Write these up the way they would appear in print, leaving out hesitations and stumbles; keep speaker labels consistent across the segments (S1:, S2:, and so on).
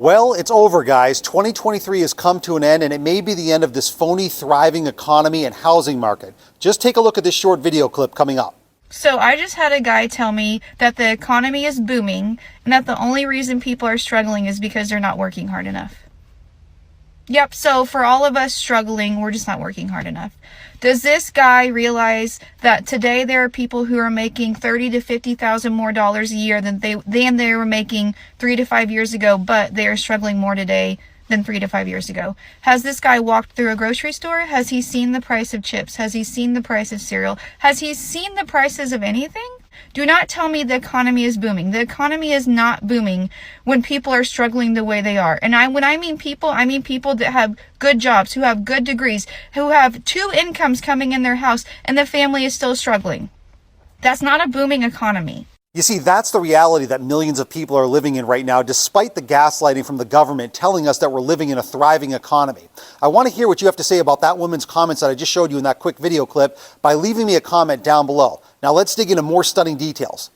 S1: Well, it's over, guys. 2023 has come to an end, and it may be the end of this phony, thriving economy and housing market. Just take a look at this short video clip coming up.
S2: So I just had a guy tell me that the economy is booming and that the only reason people are struggling is because they're not working hard enough. Yep, so for all of us struggling, we're just not working hard enough. Does this guy realize that today there are people who are making $30,000 to $50,000 more a year than they were making 3 to 5 years ago, but they are struggling more today than 3 to 5 years ago? Has this guy walked through a grocery store? Has he seen the price of chips? Has he seen the price of cereal? Has he seen the prices of anything? Do not tell me the economy is booming. The economy is not booming when people are struggling the way they are. And when I mean people that have good jobs, who have good degrees, who have 2 incomes coming in their house, and the family is still struggling. That's not a booming economy.
S1: You see, that's the reality that millions of people are living in right now, despite the gaslighting from the government telling us that we're living in a thriving economy. I want to hear what you have to say about that woman's comments that I just showed you in that quick video clip by leaving me a comment down below. Now let's dig into more stunning details.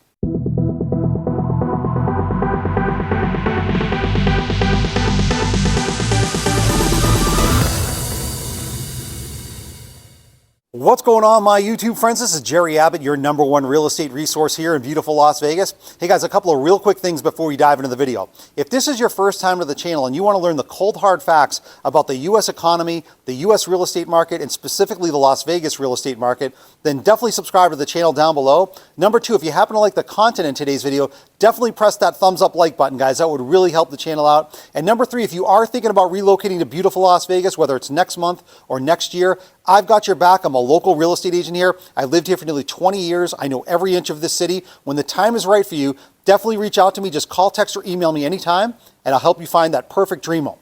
S1: What's going on, my YouTube friends? This is Jerry Abbott, your #1 real estate resource here in beautiful Las Vegas. Hey guys, a couple of real quick things before we dive into the video. If this is your first time to the channel and you want to learn the cold hard facts about the US economy, the US real estate market, and specifically the Las Vegas real estate market, then definitely subscribe to the channel down below. Number 2, if you happen to like the content in today's video, definitely press that thumbs up like button, guys. That would really help the channel out. And number 3, if you are thinking about relocating to beautiful Las Vegas, whether it's next month or next year, I've got your back. I'm a local real estate agent here. I lived here for nearly 20 years. I know every inch of this city. When the time is right for you, definitely reach out to me. Just call, text, or email me anytime, and I'll help you find that perfect dream home.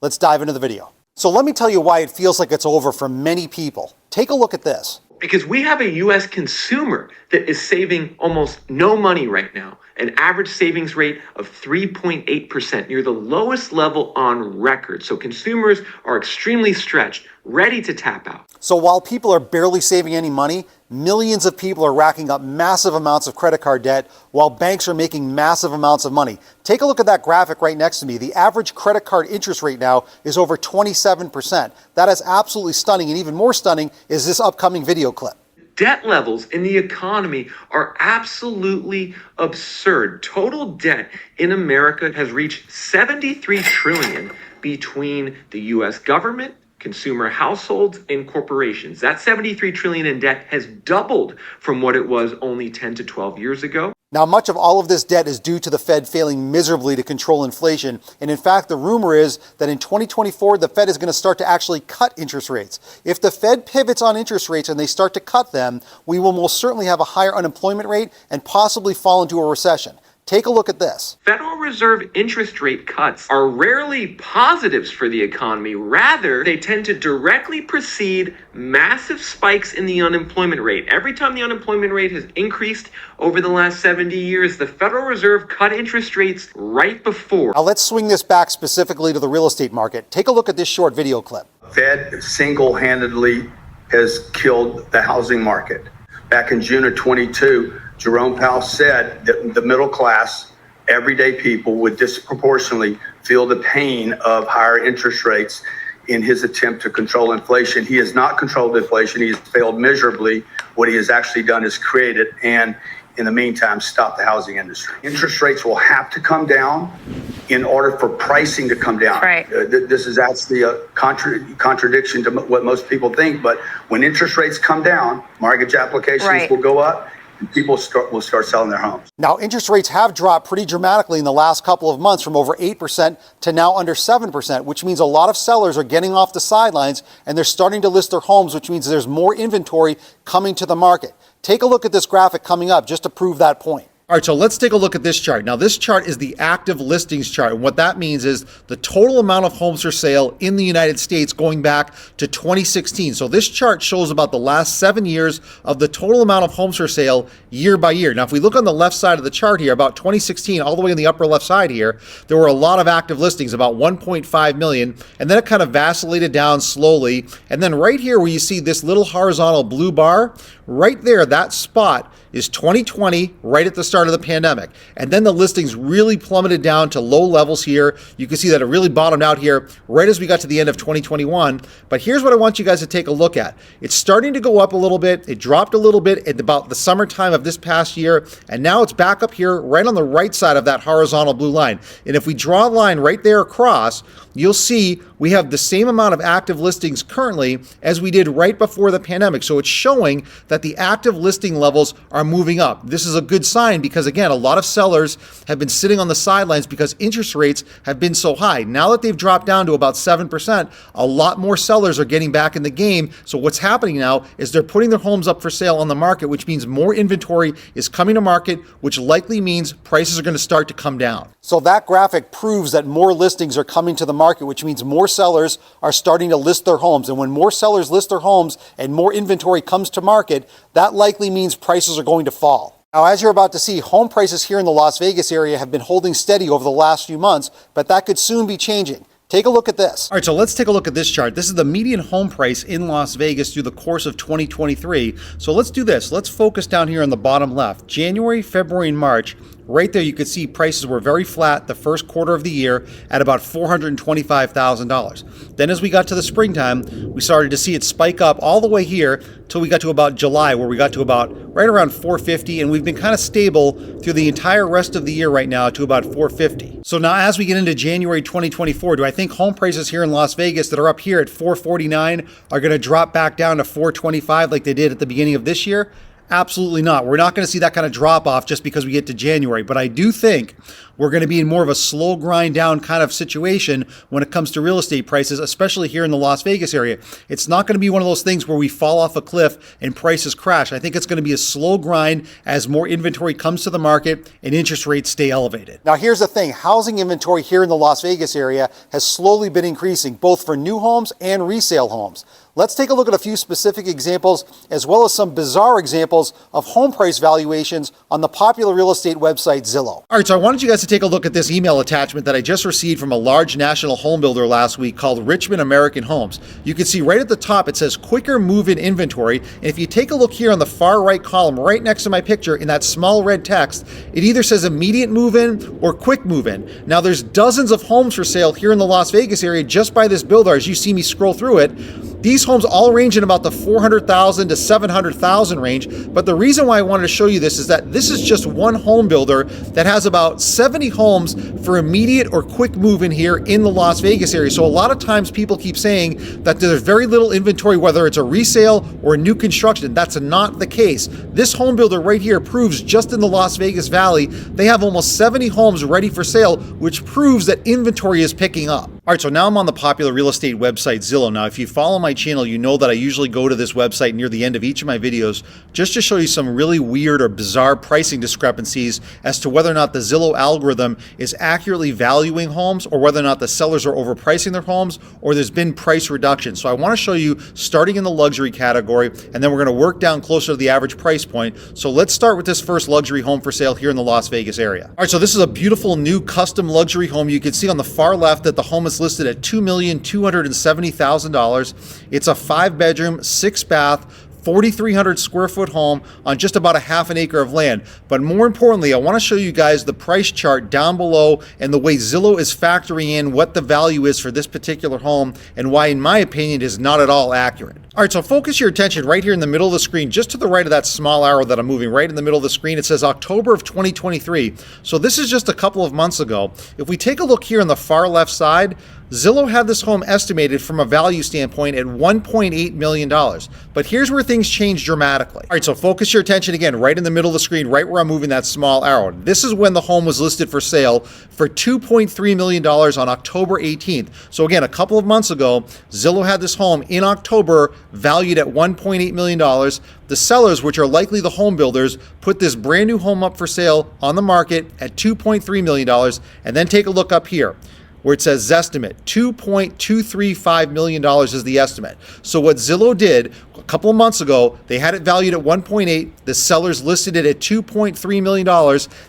S1: Let's dive into the video. So let me tell you why it feels like it's over for many people. Take a look at this.
S3: Because we have a U.S. consumer that is saving almost no money right now, an average savings rate of 3.8%, near the lowest level on record. So consumers are extremely stretched, ready to tap out.
S1: So while people are barely saving any money, millions of people are racking up massive amounts of credit card debt while banks are making massive amounts of money. Take a look at that graphic right next to me. The average credit card interest rate now is over 27%. That is absolutely stunning, and even more stunning is this upcoming video clip.
S3: Debt levels in the economy are absolutely absurd. Total debt in America has reached $73 trillion between the U.S. government, consumer households, and corporations. That $73 trillion in debt has doubled from what it was only 10 to 12 years ago.
S1: Now, much of all of this debt is due to the Fed failing miserably to control inflation. And in fact, the rumor is that in 2024, the Fed is going to start to actually cut interest rates. If the Fed pivots on interest rates and they start to cut them, we will most certainly have a higher unemployment rate and possibly fall into a recession. Take a look at this.
S3: Federal Reserve interest rate cuts are rarely positives for the economy. Rather, they tend to directly precede massive spikes in the unemployment rate. Every time the unemployment rate has increased over the last 70 years, the Federal Reserve cut interest rates right before.
S1: Now let's swing this back specifically to the real estate market. Take a look at this short video clip.
S4: Fed single-handedly has killed the housing market. Back in June of 22, Jerome Powell said that the middle class, everyday people would disproportionately feel the pain of higher interest rates in his attempt to control inflation. He has not controlled inflation. He has failed miserably. What he has actually done is create it and, in the meantime, stop the housing industry. Interest rates will have to come down in order for pricing to come down.
S2: Right.
S4: This is actually a contradiction to what most people think, but when interest rates come down, mortgage applications will go up, and people will start selling their homes.
S1: Now, interest rates have dropped pretty dramatically in the last couple of months from over 8% to now under 7%, which means a lot of sellers are getting off the sidelines and they're starting to list their homes, which means there's more inventory coming to the market. Take a look at this graphic coming up just to prove that point. All right, so let's take a look at this chart. Now, this chart is the active listings chart. And what that means is the total amount of homes for sale in the United States going back to 2016. So this chart shows about the last 7 years of the total amount of homes for sale year by year. Now, if we look on the left side of the chart here, about 2016, all the way on the upper left side here, there were a lot of active listings, about 1.5 million. And then it kind of vacillated down slowly. And then right here where you see this little horizontal blue bar, Right there, that spot is 2020, right at the start of the pandemic. And then the listings really plummeted down to low levels here. You can see that it really bottomed out here right as we got to the end of 2021. But here's what I want you guys to take a look at. It's starting to go up a little bit. It dropped a little bit at about the summertime of this past year. And now it's back up here right on the right side of that horizontal blue line. And if we draw a line right there across, you'll see we have the same amount of active listings currently as we did right before the pandemic. So it's showing that the active listing levels are moving up. This is a good sign because, again, a lot of sellers have been sitting on the sidelines because interest rates have been so high. Now that they've dropped down to about 7%, a lot more sellers are getting back in the game. So what's happening now is they're putting their homes up for sale on the market, which means more inventory is coming to market, which likely means prices are going to start to come down. So that graphic proves that more listings are coming to the market, which means more sellers are starting to list their homes. And when more sellers list their homes and more inventory comes to market, that likely means prices are going to fall. Now, as you're about to see, home prices here in the Las Vegas area have been holding steady over the last few months, but that could soon be changing. Take a look at this. All right, so let's take a look at this chart. This is the median home price in Las Vegas through the course of 2023. So let's do this. Let's focus down here on the bottom left. January, February, and March. Right there, you could see prices were very flat the first quarter of the year at about $425,000. Then as we got to the springtime, we started to see it spike up all the way here till we got to about July, where we got to about right around $450, and we've been kind of stable through the entire rest of the year right now to about $450. So now as we get into January 2024, do I think home prices here in Las Vegas that are up here at $449 are going to drop back down to $425 like they did at the beginning of this year? Absolutely not. We're not going to see that kind of drop off just because we get to January. But I do think we're going to be in more of a slow grind down kind of situation when it comes to real estate prices, especially here in the Las Vegas area. It's not going to be one of those things where we fall off a cliff and prices crash. I think it's going to be a slow grind as more inventory comes to the market and interest rates stay elevated. Now, here's the thing. Housing inventory here in the Las Vegas area has slowly been increasing, both for new homes and resale homes. Let's take a look at a few specific examples, as well as some bizarre examples of home price valuations on the popular real estate website Zillow. All right, so I wanted you guys to take a look at this email attachment that I just received from a large national home builder last week called Richmond American Homes. You can see right at the top, it says quicker move-in inventory. And if you take a look here on the far right column, right next to my picture in that small red text, it either says immediate move-in or quick move-in. Now there's dozens of homes for sale here in the Las Vegas area just by this builder as you see me scroll through it. These homes all range in about the $400,000 to $700,000 range. But the reason why I wanted to show you this is that this is just one home builder that has about 70 homes for immediate or quick move in here in the Las Vegas area. So a lot of times people keep saying that there's very little inventory, whether it's a resale or a new construction. That's not the case. This home builder right here proves just in the Las Vegas Valley, they have almost 70 homes ready for sale, which proves that inventory is picking up. All right, so now I'm on the popular real estate website Zillow. Now, if you follow my channel, you know that I usually go to this website near the end of each of my videos just to show you some really weird or bizarre pricing discrepancies as to whether or not the Zillow algorithm is accurately valuing homes or whether or not the sellers are overpricing their homes or there's been price reduction. So I want to show you starting in the luxury category, and then we're going to work down closer to the average price point. So let's start with this first luxury home for sale here in the Las Vegas area. All right, so this is a beautiful new custom luxury home. You can see on the far left that the home is listed at $2,270,000. It's a 5-bedroom, 6-bath, 4,300 square foot home on just about a half an acre of land. But more importantly, I want to show you guys the price chart down below and the way Zillow is factoring in what the value is for this particular home and why, in my opinion, it is not at all accurate. All right, so focus your attention right here in the middle of the screen, just to the right of that small arrow that I'm moving, right in the middle of the screen. It says October of 2023. So this is just a couple of months ago. If we take a look here on the far left side, Zillow had this home estimated from a value standpoint at $1.8 million. But here's where things change dramatically. All right, so focus your attention again, right in the middle of the screen, right where I'm moving that small arrow. This is when the home was listed for sale for $2.3 million on October 18th. So again, a couple of months ago, Zillow had this home in October valued at $1.8 million. The sellers, which are likely the home builders, put this brand new home up for sale on the market at $2.3 million. And then take a look up here. where it says Zestimate, $2.235 million is the estimate. So what Zillow did a couple of months ago, they had it valued at 1.8, the sellers listed it at $2.3 million,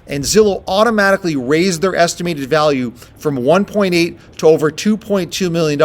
S1: and Zillow automatically raised their estimated value from 1.8 to over $2.2 million.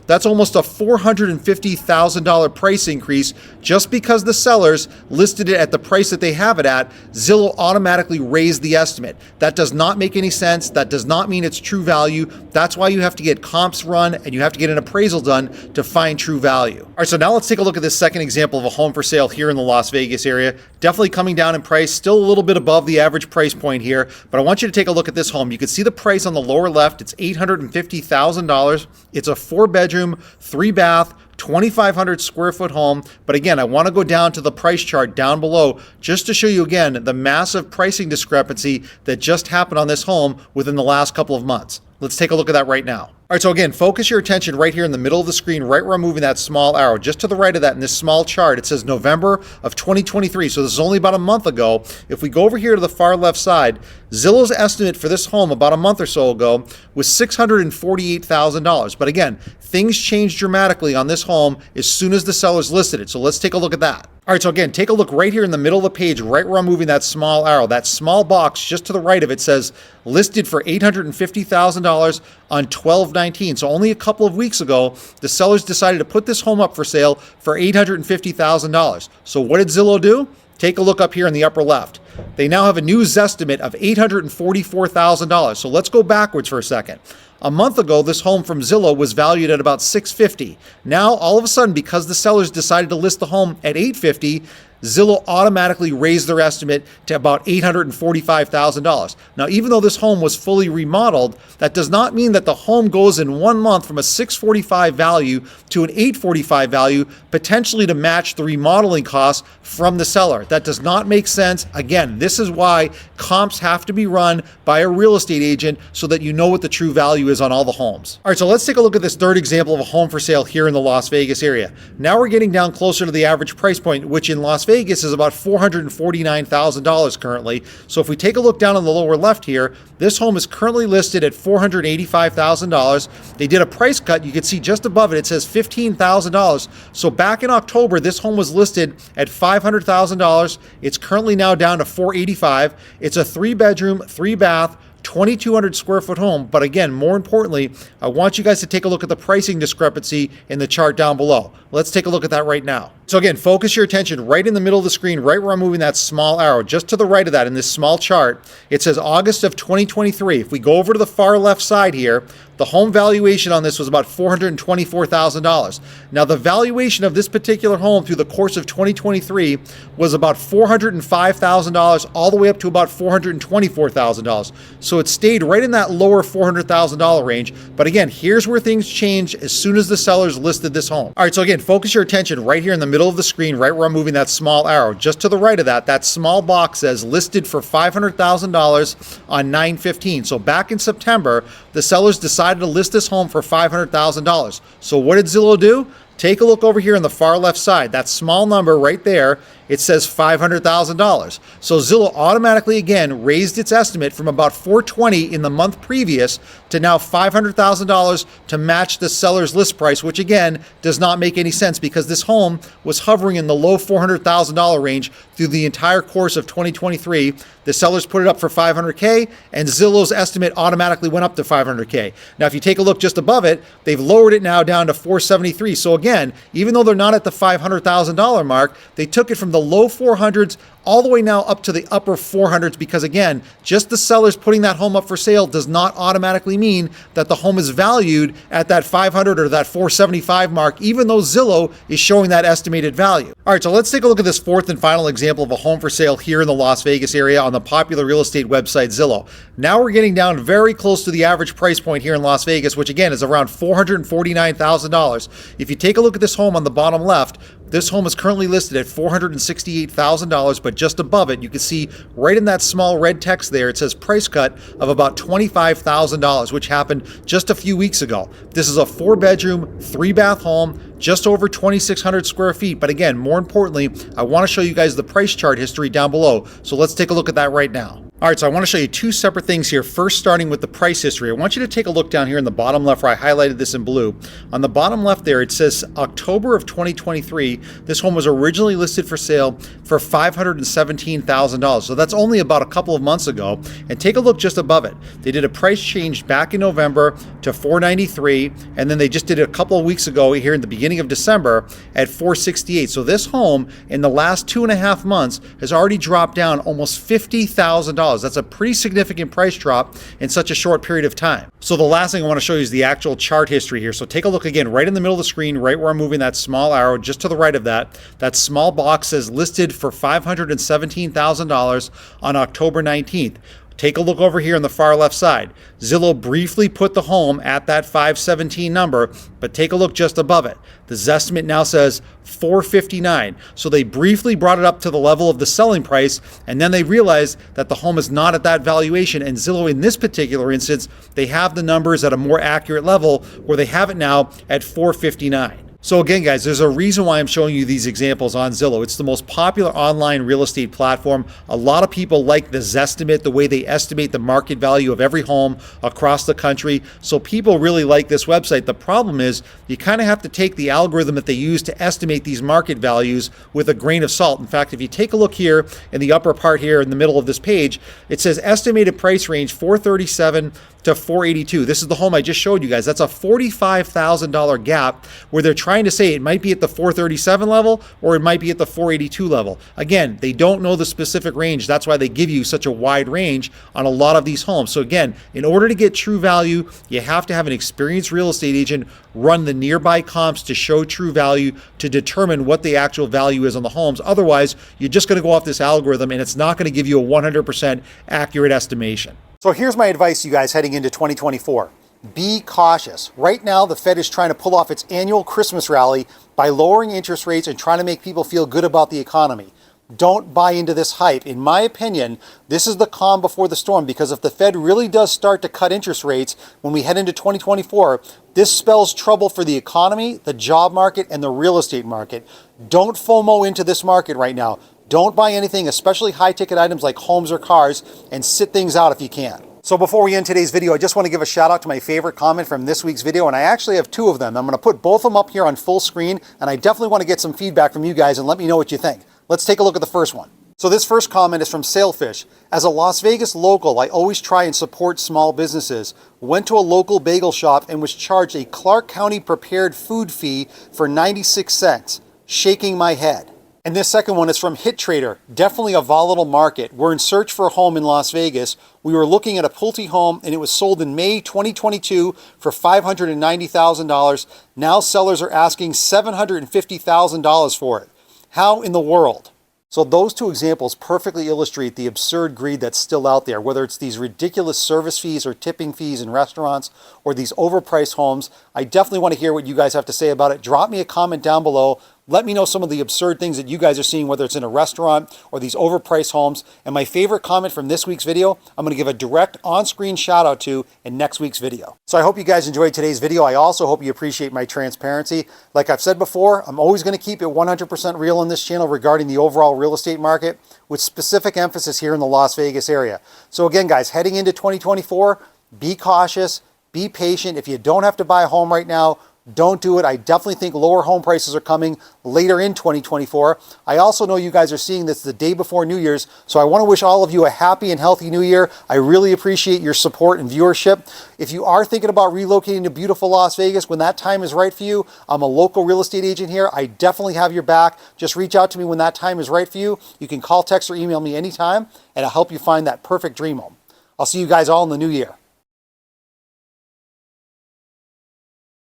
S1: That's almost a $450,000 price increase just because the sellers listed it at the price that they have it at. Zillow automatically raised the estimate. That does not make any sense. That does not mean it's true value. That's why you have to get comps run and you have to get an appraisal done to find true value. All right, so now let's take a look at this second example of a home for sale here in the Las Vegas area. Definitely coming down in price, still a little bit above the average price point here, but I want you to take a look at this home. You can see the price on the lower left. It's $850,000. It's a 4-bedroom, 3-bath, 2,500 square foot home. But again, I want to go down to the price chart down below just to show you again the massive pricing discrepancy that just happened on this home within the last couple of months. Let's take a look at that right now. All right, so again, focus your attention right here in the middle of the screen, right where I'm moving that small arrow. Just to the right of that in this small chart, it says November of 2023. So this is only about a month ago. If we go over here to the far left side, Zillow's estimate for this home about a month or so ago was $648,000. But again, things changed dramatically on this home as soon as the sellers listed it. So let's take a look at that. All right, so again, take a look right here in the middle of the page, right where I'm moving that small arrow. That small box just to the right of it says listed for $850,000 on 12/19. So only a couple of weeks ago, the sellers decided to put this home up for sale for $850,000. So what did Zillow do? Take a look up here in the upper left. They now have a new Zestimate of $844,000. So let's go backwards for a second. A month ago, this home from Zillow was valued at about $650,000. Now, all of a sudden, because the sellers decided to list the home at $850,000, Zillow automatically raised their estimate to about $845,000. Now, even though this home was fully remodeled, that does not mean that the home goes in 1 month from a $645,000 value to an $845,000 value, potentially to match the remodeling costs from the seller. That does not make sense. Again, this is why comps have to be run by a real estate agent so that you know what the true value is on all the homes. All right, so let's take a look at this third example of a home for sale here in the Las Vegas area. Now we're getting down closer to the average price point, which in Las Vegas is about $449,000 currently. So if we take a look down on the lower left here, this home is currently listed at $485,000. They did a price cut. You can see just above it, it says $15,000. So back in October, this home was listed at $500,000. It's currently now down to $485,000. It's a 3-bedroom, 3-bath, 2,200 square foot home. But again, more importantly, I want you guys to take a look at the pricing discrepancy in the chart down below. Let's take a look at that right now. So again, focus your attention right in the middle of the screen, right where I'm moving that small arrow. Just to the right of that in this small chart, it says August of 2023. If we go over to the far left side here, the home valuation on this was about $424,000. Now, the valuation of this particular home through the course of 2023 was about $405,000 all the way up to about $424,000. So it stayed right in that lower $400,000 range. But again, here's where things change as soon as the sellers listed this home. All right, so again, focus your attention right here in the middle of the screen, right where I'm moving that small arrow. Just to the right of that, that small box says listed for $500,000 on 9/15. So back in September, the sellers decided to list this home for $500,000. So what did Zillow do? Take a look over here on the far left side. That small number right there, it says $500,000. So Zillow automatically again raised its estimate from about $420,000 in the month previous to now $500,000 to match the seller's list price, which again does not make any sense because this home was hovering in the low $400,000 range through the entire course of 2023. The sellers put it up for $500K and Zillow's estimate automatically went up to $500K. Now, if you take a look just above it, they've lowered it now down to $473,000. So again, even though they're not at the $500,000 mark, they took it from the low 400s all the way now up to the upper 400s because again, just the sellers putting that home up for sale does not automatically mean that the home is valued at that 500 or that 475 mark, even though Zillow is showing that estimated value. All right, so let's take a look at this fourth and final example of a home for sale here in the Las Vegas area on the popular real estate website Zillow. Now we're getting down very close to the average price point here in Las Vegas, which again is around $449,000. If you take a look at this home on the bottom left, this home is currently listed at $468,000, but just above it, you can see right in that small red text there, it says price cut of about $25,000, which happened just a few weeks ago. This is a 4-bedroom, 3-bath home, just over 2,600 square feet. But again, more importantly, I want to show you guys the price chart history down below. So let's take a look at that right now. All right, so I want to show you two separate things here. First, starting with the price history. I want you to take a look down here in the bottom left where I highlighted this in blue. On the bottom left there, it says October of 2023. This home was originally listed for sale for $517,000. So that's only about a couple of months ago. And take a look just above it. They did a price change back in November to $493, and then they just did it a couple of weeks ago here in the beginning of December at $468. So this home in the last 2.5 months has already dropped down almost $50,000. That's a pretty significant price drop in such a short period of time. So the last thing I want to show you is the actual chart history here. So take a look again, right in the middle of the screen, right where I'm moving that small arrow, just to the right of that. That small box says listed for $517,000 on October 19th. Take a look over here on the far left side. Zillow briefly put the home at that 517 number, but take a look just above it. The Zestimate now says 459. So they briefly brought it up to the level of the selling price, and then they realized that the home is not at that valuation. And Zillow, in this particular instance, they have the numbers at a more accurate level where they have it now at 459. So again, guys, there's a reason why I'm showing you these examples on Zillow. It's the most popular online real estate platform. A lot of people like the Zestimate, the way they estimate the market value of every home across the country. So people really like this website. The problem is you kind of have to take the algorithm that they use to estimate these market values with a grain of salt. In fact, if you take a look here in the upper part here in the middle of this page, it says estimated price range 437 to 482. This is the home I just showed you guys. That's a $45,000 gap where they're trying to say it might be at the 437 level or it might be at the 482 level. Again, they don't know the specific range. That's why they give you such a wide range on a lot of these homes. So again, in order to get true value, you have to have an experienced real estate agent run the nearby comps to show true value to determine what the actual value is on the homes. Otherwise, you're just going to go off this algorithm and it's not going to give you a 100% accurate estimation. So here's my advice to you guys heading into 2024. Be cautious. Right now, the Fed is trying to pull off its annual Christmas rally by lowering interest rates and trying to make people feel good about the economy. Don't buy into this hype. In my opinion, this is the calm before the storm, because if the Fed really does start to cut interest rates when we head into 2024, this spells trouble for the economy, the job market, and the real estate market. Don't FOMO into this market right now. Don't buy anything, especially high-ticket items like homes or cars, and sit things out if you can. So before we end today's video, I just want to give a shout out to my favorite comment from this week's video, and I actually have two of them. I'm going to put both of them up here on full screen, and I definitely want to get some feedback from you guys and let me know what you think. Let's take a look at the first one. So this first comment is from Sailfish. As a Las Vegas local, I always try and support small businesses. Went to a local bagel shop and was charged a Clark County prepared food fee for 96 cents. Shaking my head. And this second one is from Hit Trader. Definitely a volatile market. We're in search for a home in Las Vegas. We were looking at a Pulte home and it was sold in May 2022 for $590,000. Now sellers are asking $750,000 for it. How in the world? So those two examples perfectly illustrate the absurd greed that's still out there, whether it's these ridiculous service fees or tipping fees in restaurants or these overpriced homes. I definitely want to hear what you guys have to say about it. Drop me a comment down below. Let me know some of the absurd things that you guys are seeing, whether it's in a restaurant or these overpriced homes. And my favorite comment from this week's video, I'm going to give a direct on-screen shout out to in next week's video. So I hope you guys enjoyed today's video. I also hope you appreciate my transparency. Like I've said before, I'm always going to keep it 100% real on this channel regarding the overall real estate market, with specific emphasis here in the Las Vegas area. So again, guys, heading into 2024, be cautious, be patient. If you don't have to buy a home right now, don't do it. I definitely think lower home prices are coming later in 2024. I also know you guys are seeing this the day before New Year's, so I want to wish all of you a happy and healthy New Year. I really appreciate your support and viewership. If you are thinking about relocating to beautiful Las Vegas when that time is right for you, I'm a local real estate agent here. I definitely have your back. Just reach out to me when that time is right for you. You can call, text, or email me anytime, and I'll help you find that perfect dream home. I'll see you guys all in the new year.